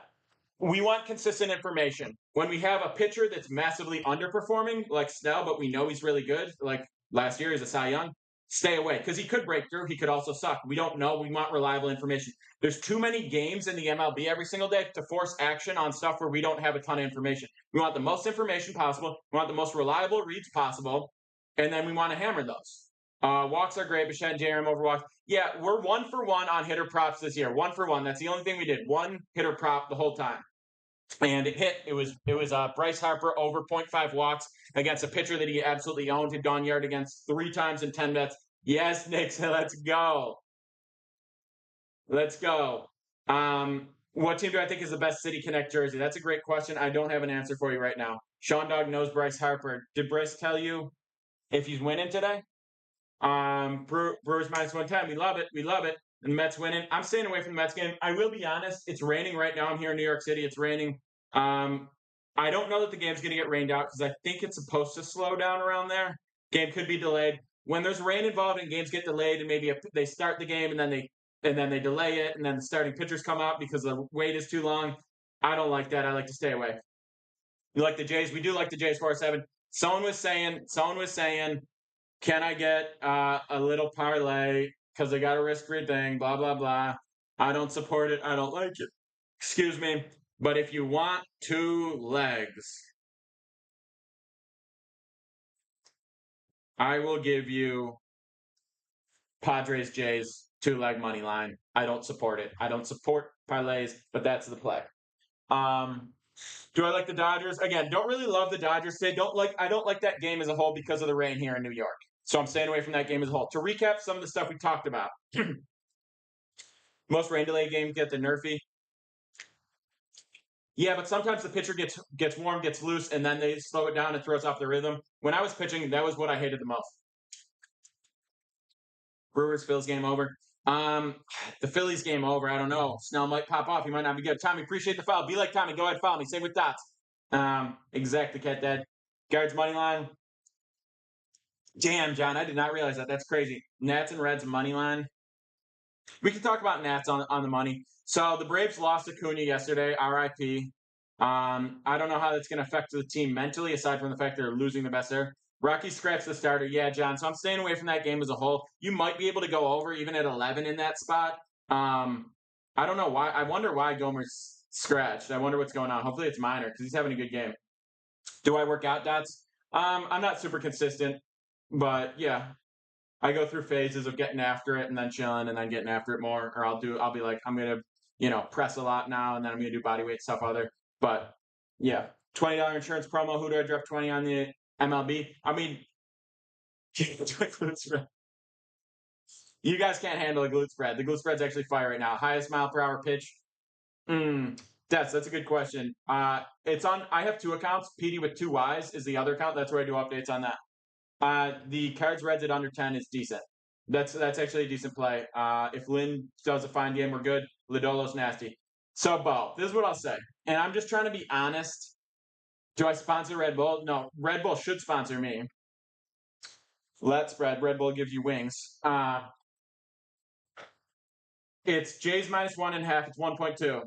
we want consistent information. When we have a pitcher that's massively underperforming, like Snell, but we know he's really good, like last year he's a Cy Young, stay away because he could break through. He could also suck. We don't know. We want reliable information. There's too many games in the MLB every single day to force action on stuff where we don't have a ton of information. We want the most information possible. We want the most reliable reads possible. And then we want to hammer those. Walks are great. Bichette, JRM over walks. Yeah, we're 1 for 1 on hitter props this year. 1 for 1. That's the only thing we did. One hitter prop the whole time. And it hit. It was Bryce Harper over 0.5 walks against a pitcher that he absolutely owned, had gone yard against 3 times in 10 bets. Yes, Nick, let's go. Let's go. What team do I think is the best City Connect jersey? That's a great question. I don't have an answer for you right now. Sean Dog knows Bryce Harper. Did Bryce tell you if he's winning today? Brewers minus 110. We love it. We love it. And the Mets winning. I'm staying away from the Mets game. I will be honest. It's raining right now. I'm here in New York City. It's raining. I don't know that the game's going to get rained out because I think it's supposed to slow down around there. Game could be delayed. When there's rain involved and games get delayed, and maybe they start the game and then they delay it, and then the starting pitchers come out because the wait is too long. I don't like that. I like to stay away. You like the Jays? We do like the Jays 4-7. Someone was saying, can I get a little parlay because they got a risk-free thing, blah, blah, blah. I don't support it. I don't like it. Excuse me. But if you want 2 legs, I will give you Padres Jays 2-leg money line. I don't support it. I don't support parlays, but that's the play. Do I like the Dodgers? Again, don't really love the Dodgers today. I don't like that game as a whole because of the rain here in New York. So I'm staying away from that game as a whole. To recap some of the stuff we talked about. Most rain delay games get the nerfy. Yeah, but sometimes the pitcher gets warm, gets loose, and then they slow it down and throws off the rhythm. When I was pitching, that was what I hated the most. Brewers Phillies game over. The Phillies game over. I don't know. Snell might pop off. He might not be good. Tommy, appreciate the follow. Be like Tommy. Go ahead, follow me. Same with dots. Exactly, Cat Dad. Guards money line. Damn, John, I did not realize that. That's crazy. Nats and Reds money line. We can talk about Nats on the money. So the Braves lost Acuna yesterday. RIP. I don't know how that's going to affect the team mentally, aside from the fact they're losing the best there. Rockies scratched the starter. Yeah, John. So I'm staying away from that game as a whole. You might be able to go over even at 11 in that spot. I don't know why. I wonder why Gomer's scratched. I wonder what's going on. Hopefully it's minor because he's having a good game. Do I work out, Dots? I'm not super consistent, but yeah, I go through phases of getting after it and then chilling and then getting after it more. Or I'll be like, I'm gonna, press a lot now and then I'm gonna do body weight stuff other. But yeah, $20 insurance promo. Who do I drop 20 on the MLB? I mean, you guys can't handle a glute spread. The glute spread's actually fire right now. Highest mile per hour pitch. That's a good question. It's on. I have 2 accounts. PD with 2 Ys is the other account. That's where I do updates on that. The Cards Reds at under 10 is decent. That's actually a decent play. If Lynn does a fine game, we're good. Lodolo's nasty. So, Bo, this is what I'll say. And I'm just trying to be honest. Do I sponsor Red Bull? No, Red Bull should sponsor me. Let's spread. Red Bull gives you wings. It's Jays minus 1.5. It's 1.2.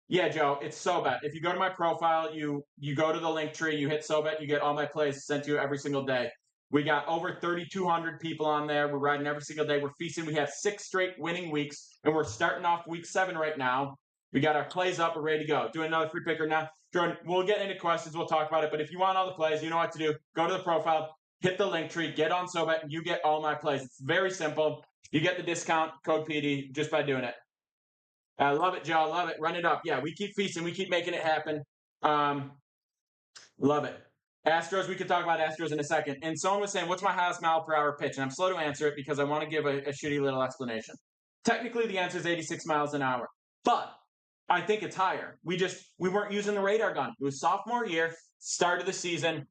Yeah, Joe, it's SoBet. If you go to my profile, you go to the link tree, you hit SoBet, you get all my plays sent to you every single day. We got over 3,200 people on there. We're riding every single day. We're feasting. We have 6 straight winning weeks, and we're starting off week 7 right now. We got our plays up. We're ready to go. Doing another free picker now. Jordan, we'll get into questions. We'll talk about it. But if you want all the plays, you know what to do. Go to the profile, hit the link tree, get on SoBet, and you get all my plays. It's very simple. You get the discount code PD just by doing it. I love it, Joe. Love it. Run it up. Yeah, we keep feasting. We keep making it happen. Love it. Astros, we could talk about Astros in a second. And someone was saying, what's my highest mile per hour pitch? And I'm slow to answer it because I want to give a shitty little explanation. Technically, the answer is 86 miles an hour. But I think it's higher. We weren't using the radar gun. It was sophomore year, start of the season.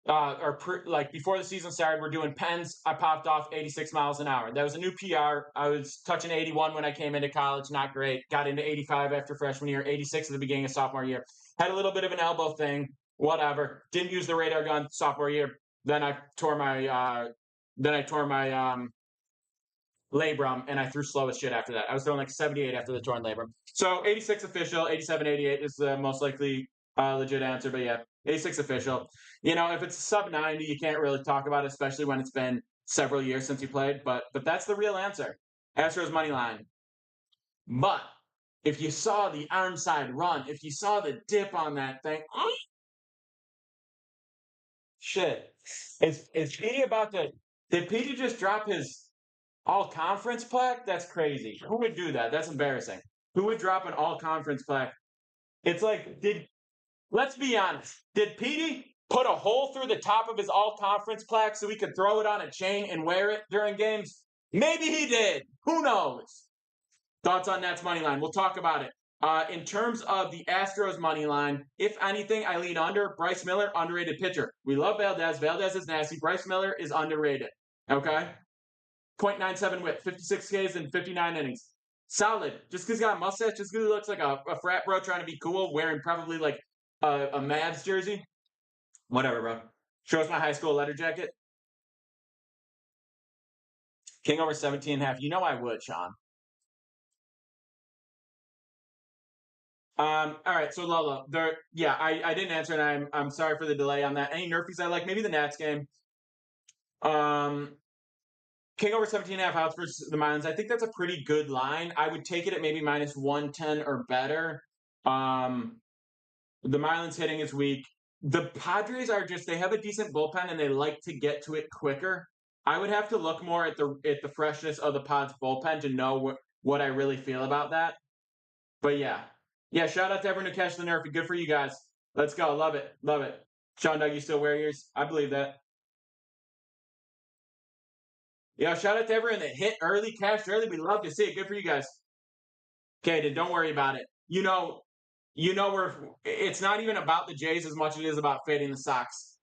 Before the season started, we're doing pens. I popped off 86 miles an hour. That was a new PR. I was touching 81 when I came into college. Not great. Got into 85 after freshman year, 86 at the beginning of sophomore year. Had a little bit of an elbow thing, whatever. Didn't use the radar gun sophomore year. Then I tore my labrum, and I threw slow as shit after that. I was throwing like 78 after the torn labrum. So 86 official, 87, 88 is the most likely legit answer. But yeah, 86 official. You know, if it's sub 90, you can't really talk about it, especially when it's been several years since you played. But that's the real answer. Astros money line. But if you saw the arm side run, if you saw the dip on that thing, shit. Is Petey about to? Did Petey just drop his all conference plaque? That's crazy. Who would do that? That's embarrassing. Who would drop an all conference plaque? It's like, let's be honest. Did Petey put a hole through the top of his all conference plaque so he could throw it on a chain and wear it during games? Maybe he did. Who knows? Thoughts on Nats money line? We'll talk about it. In terms of the Astros money line, if anything, I lean under. Bryce Miller, underrated pitcher. We love Valdez. Valdez is nasty. Bryce Miller is underrated. Okay? 0.97 whip, 56 Ks and 59 innings. Solid. Just because he got a mustache, just because he looks like a frat bro trying to be cool, wearing probably like a Mavs jersey. Whatever, bro. Shows my high school letter jacket. King over 17.5. You know I would, Sean. All right, so Lolo, I didn't answer, and I'm sorry for the delay on that. Any Nerfies I like? Maybe the Nats game. King over 17.5 outs versus the Marlins. I think that's a pretty good line. I would take it at maybe minus 110 or better. The Marlins hitting is weak. The Padres they have a decent bullpen and they like to get to it quicker. I would have to look more at the freshness of the Pods bullpen to know what I really feel about that. But yeah. Yeah, shout out to everyone who cashed the Nerfy. Good for you guys. Let's go. Love it. Love it. Sean Doug, you still wear yours? I believe that. Yeah, shout out to everyone that hit early, cashed early. We love to see it. Good for you guys. Okay, then don't worry about it. It's not even about the Jays as much as it is about fading the Sox.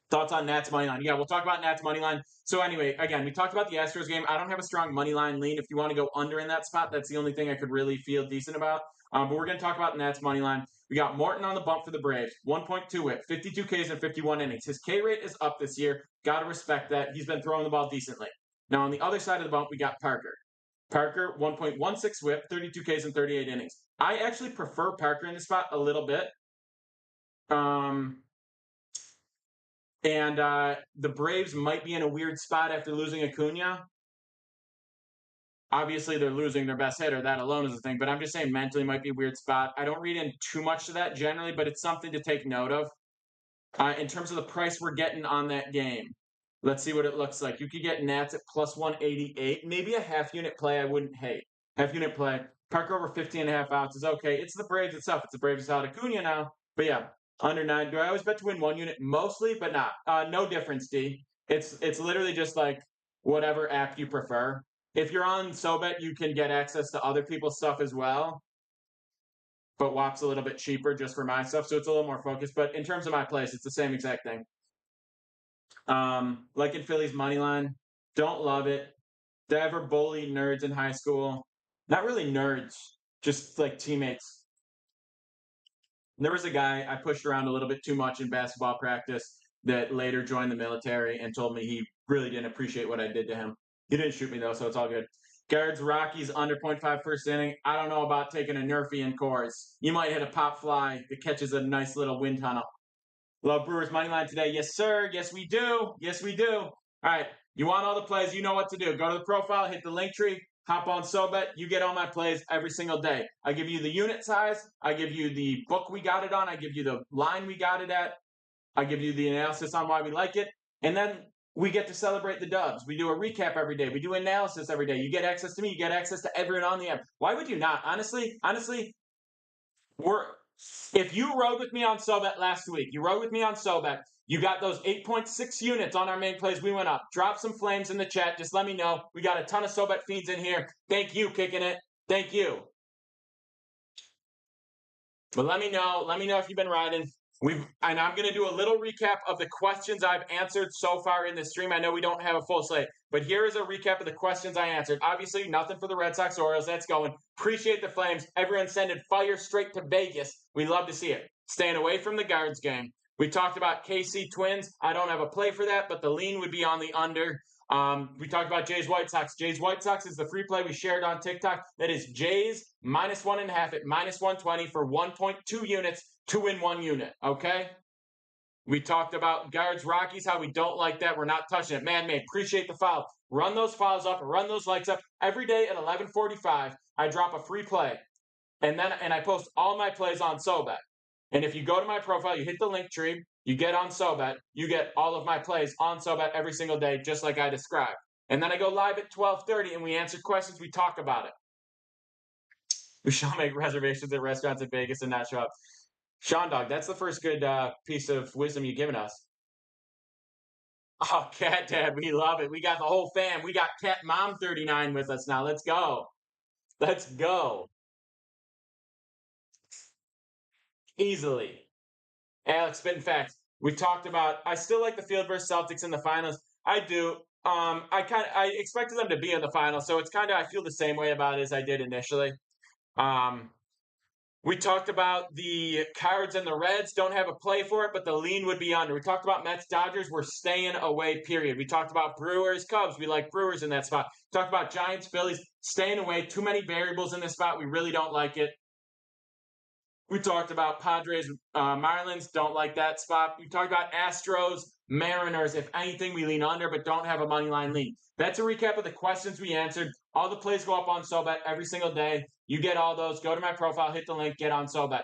Thoughts on Nats money line? Yeah, we'll talk about Nats money line. So anyway, again, we talked about the Astros game. I don't have a strong money line lean. If you want to go under in that spot, that's the only thing I could really feel decent about. But we're going to talk about Nats money line. We got Morton on the bump for the Braves, 1.2 whip, 52 Ks and 51 innings. His K rate is up this year. Got to respect that. He's been throwing the ball decently. Now on the other side of the bump, we got Parker. Parker, 1.16 whip, 32 Ks and 38 innings. I actually prefer Parker in this spot a little bit. And the Braves might be in a weird spot after losing Acuna. Obviously, they're losing their best hitter. That alone is a thing. But I'm just saying mentally might be a weird spot. I don't read in too much to that generally, but it's something to take note of. In terms of the price we're getting on that game, let's see what it looks like. You could get Nats at plus 188. Maybe a half-unit play I wouldn't hate. Half-unit play. Parker over 15.5 outs is okay. It's the Braves itself. It's the Braves without Acuna now. But yeah, under 9. Do I always bet to win 1 unit? Mostly, but not. No difference, D. It's literally just like whatever app you prefer. If you're on SoBet, you can get access to other people's stuff as well. But WAP's a little bit cheaper just for my stuff, so it's a little more focused. But in terms of my place, it's the same exact thing. Like in Philly's money line, don't love it. Did I ever bully nerds in high school? Not really nerds, just like teammates. There was a guy I pushed around a little bit too much in basketball practice that later joined the military and told me he really didn't appreciate what I did to him. He didn't shoot me though, so it's all good. Guards Rockies under 0.5 first inning. I don't know about taking a Nerfy in cores. You might hit a pop fly that catches a nice little wind tunnel. Love Brewers money line today. Yes, sir. Yes, we do. Yes, we do. All right. You want all the plays, you know what to do. Go to the profile, hit the link tree, hop on SoBet. You get all my plays every single day. I give you the unit size. I give you the book we got it on. I give you the line we got it at. I give you the analysis on why we like it. And then we get to celebrate the dubs. We do a recap every day. We do analysis every day. You get access to me. You get access to everyone on the app. Why would you not? Honestly, if you rode with me on SoBet last week, you rode with me on SoBet, you got those 8.6 units on our main plays. We went up. Drop some flames in the chat. Just let me know. We got a ton of SoBet feeds in here. Thank you, kicking it. Thank you. But let me know. Let me know if you've been riding. And I'm going to do a little recap of the questions I've answered so far in the stream. I know we don't have a full slate, but here is a recap of the questions I answered. Obviously, nothing for the Red Sox Orioles. That's going. Appreciate the Flames. Everyone sending fire straight to Vegas. We love to see it. Staying away from the Guards game. We talked about KC Twins. I don't have a play for that, but the lean would be on the under. We talked about Jays White Sox. Jays White Sox is the free play we shared on TikTok. That is Jays -1.5 at -120 for 1.2 units to win 1 unit. Okay. We talked about Guards Rockies, how we don't like that. We're not touching it. Man-made. Appreciate the follow. Run those files up. Run those likes up. Every day at 11:45, I drop a free play. And I post all my plays on SoBet. And if you go to my profile, you hit the link tree, you get on SoBet, you get all of my plays on SoBet every single day, just like I described. And then I go live at 12:30 and we answer questions, we talk about it. We shall make reservations at restaurants in Vegas and not show up. Sean Dog, that's the first good piece of wisdom you've given us. Oh, Cat Dad, we love it. We got the whole fam. We got Cat Mom 39 with us now. Let's go. Let's go. Easily. Alex, spitting facts. We talked about. I still like the field versus Celtics in the finals. I do. I expected them to be in the finals, so it's kind of I feel the same way about it as I did initially. We talked about the Cards and the Reds. Don't have a play for it, but the lean would be under. We talked about Mets Dodgers. We're staying away. Period. We talked about Brewers Cubs. We like Brewers in that spot. Talked about Giants Phillies. Staying away. Too many variables in this spot. We really don't like it. We talked about Padres, Marlins, don't like that spot. We talked about Astros, Mariners. If anything, we lean under, but don't have a money line lean. That's a recap of the questions we answered. All the plays go up on SoBet every single day. You get all those. Go to my profile, hit the link, get on SoBet.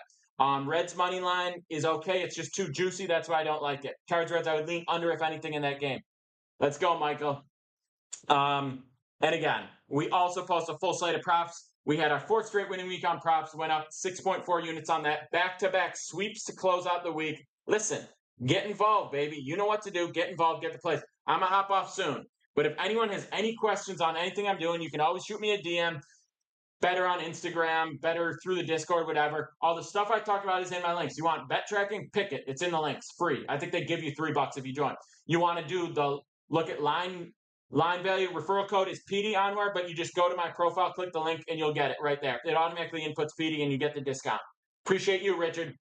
Reds money line is okay. It's just too juicy. That's why I don't like it. Cards Reds, I would lean under if anything in that game. Let's go, Michael. And again, we also post a full slate of props. We had our 4th straight winning week on props, went up 6.4 units on that. Back-to-back sweeps to close out the week. Listen, get involved, baby. You know what to do. Get involved, get the plays. I'm going to hop off soon. But if anyone has any questions on anything I'm doing, you can always shoot me a DM. Better on Instagram, better through the Discord, whatever. All the stuff I talked about is in my links. You want bet tracking? Pick it. It's in the links. Free. I think they give you $3 if you join. You want to do the look at line value, referral code is PD Onward, but you just go to my profile, click the link, and you'll get it right there. It automatically inputs PD, and you get the discount. Appreciate you, Richard.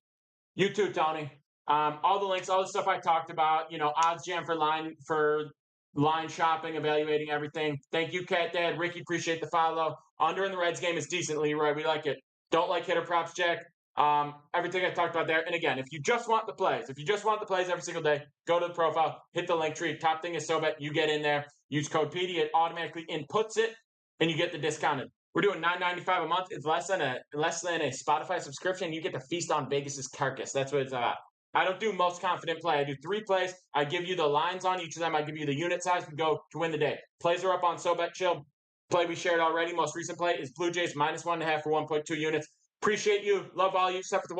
You too, Tony. All the links, all the stuff I talked about, odds jam for line shopping, evaluating everything. Thank you, Cat Dad. Ricky, appreciate the follow. Under in the Reds game is decent, Leroy. We like it. Don't like hitter props, Jack. Everything I talked about there. And again, if you just want the plays, every single day, go to the profile, hit the link tree. Top thing is SoBet. You get in there. Use code PD. It automatically inputs it, and you get the discounted. We're doing $9.95 a month. It's less than a Spotify subscription. You get to feast on Vegas's carcass. That's what it's about. I don't do most confident play. I do 3 plays. I give you the lines on each of them. I give you the unit size we go to win the day. Plays are up on SoBet. Chill. Play we shared already. Most recent play is Blue Jays -1.5 for 1.2 units. Appreciate you. Love all you. Except for the one.